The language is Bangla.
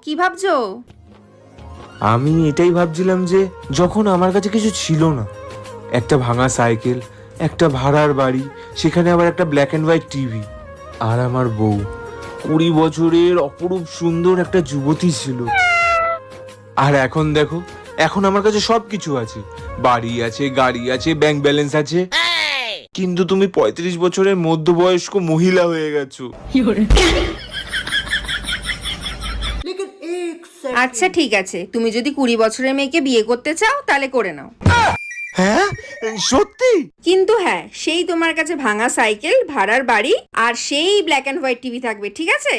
কি ভাবছো? আমি এটাই ভাবছিলাম যে যখন আমার কাছে কিছু ছিল না, একটা ভাঙা সাইকেল, একটা ভাড়ার বাড়ি, সেখানে আবার একটা ব্ল্যাক অ্যান্ড হোয়াইট টিভি, আর আমার বউ 20 বছরের অপরূপ সুন্দর একটা যুবতী ছিল। আর এখন দেখো, এখন আমার কাছে সবকিছু আছে, বাড়ি আছে, গাড়ি আছে, ব্যাংক ব্যালেন্স আছে, কিন্তু তুমি 35 বছরের মধ্যবয়স্ক মহিলা হয়ে গেছো। আচ্ছা ঠিক আছে, তুমি যদি 20 বছরের মেয়েকে বিয়ে করতে চাও তাহলে করে নাও। হ্যাঁ, সত্যি? কিন্তু হ্যাঁ, সেই তোমার কাছে ভাঙা সাইকেল, ভাড়ার বাড়ি আর সেই ব্ল্যাক অ্যান্ড হোয়াইট টিভি থাকবে, ঠিক আছে?